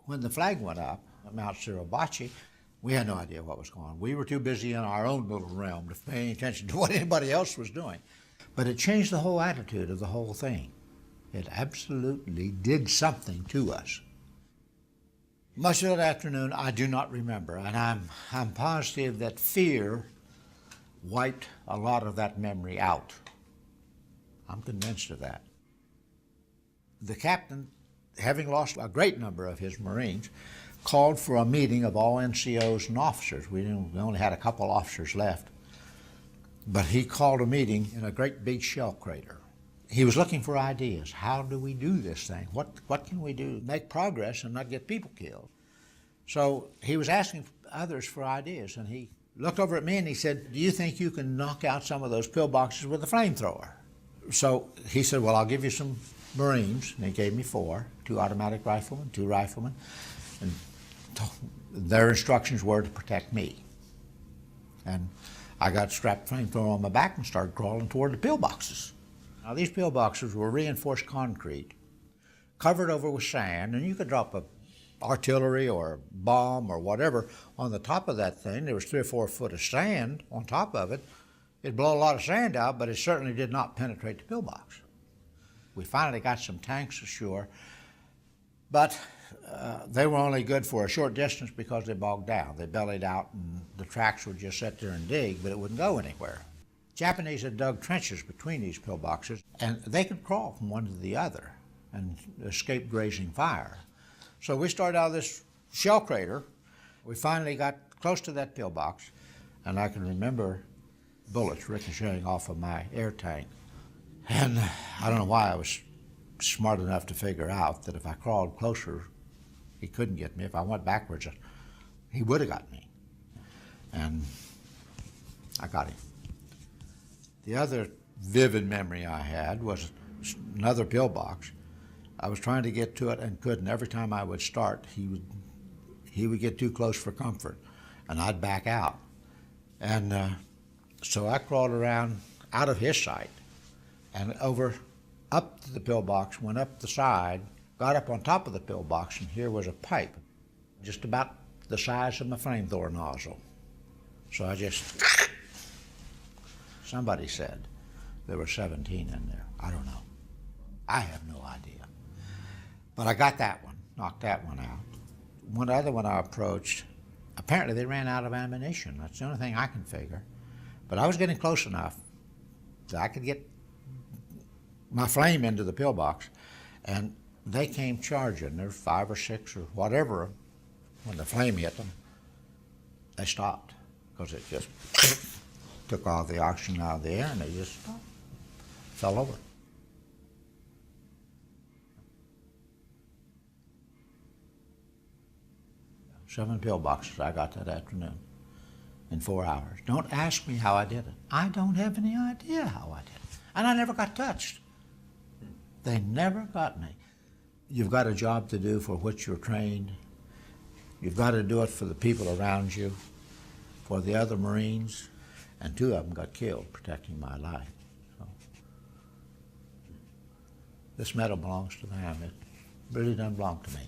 When the flag went up at Mount Suribachi, we had no idea what was going on. We were too busy in our own little realm to pay any attention to what anybody else was doing. But it changed the whole attitude of the whole thing. It absolutely did something to us. Much of that afternoon I do not remember, and I'm positive that fear wiped a lot of that memory out. I'm convinced of that. The captain, having lost a great number of his Marines, called for a meeting of all NCOs and officers. We only had a couple officers left. But he called a meeting in a great big shell crater. He was looking for ideas. How do we do this thing? What can we do to make progress and not get people killed? So he was asking others for ideas, and he looked over at me and he said, do you think you can knock out some of those pillboxes with a flamethrower? So he said, well, I'll give you some Marines, and he gave me 4, 2 automatic riflemen, 2 riflemen, and their instructions were to protect me. And I got strapped flamethrower on my back and started crawling toward the pillboxes. Now these pillboxes were reinforced concrete, covered over with sand, and you could drop a artillery or a bomb or whatever on the top of that thing. There was 3 or 4 foot of sand on top of it. It'd blow a lot of sand out, but it certainly did not penetrate the pillbox. We finally got some tanks ashore, but they were only good for a short distance because they bogged down. They bellied out and the tracks would just sit there and dig, but it wouldn't go anywhere. Japanese had dug trenches between these pillboxes, and they could crawl from one to the other and escape grazing fire. So we started out of this shell crater. We finally got close to that pillbox, and I can remember bullets ricocheting off of my air tank. And I don't know why I was smart enough to figure out that if I crawled closer, he couldn't get me. If I went backwards, he would have got me. And I got him. The other vivid memory I had was another pillbox. I was trying to get to it and couldn't. Every time I would start, he would get too close for comfort, and I'd back out. And so I crawled around out of his sight and up to the pillbox, went up the side, got up on top of the pillbox, and here was a pipe, just about the size of my flamethrower nozzle. So I just, somebody said there were 17 in there. I don't know. I have no idea. But I got that one, knocked that one out. One other one I approached, apparently they ran out of ammunition. That's the only thing I can figure. But I was getting close enough that I could get my flame into the pillbox, and they came charging. There were 5 or 6 or whatever. When the flame hit them, they stopped because it just took all the oxygen out of the air and they just stopped, fell over. Seven pillboxes I got that afternoon in 4 hours. Don't ask me how I did it. I don't have any idea how I did it. And I never got touched. They never got me. You've got a job to do for which you're trained. You've got to do it for the people around you, for the other Marines, and 2 of them got killed protecting my life. So, this medal belongs to them. It really doesn't belong to me.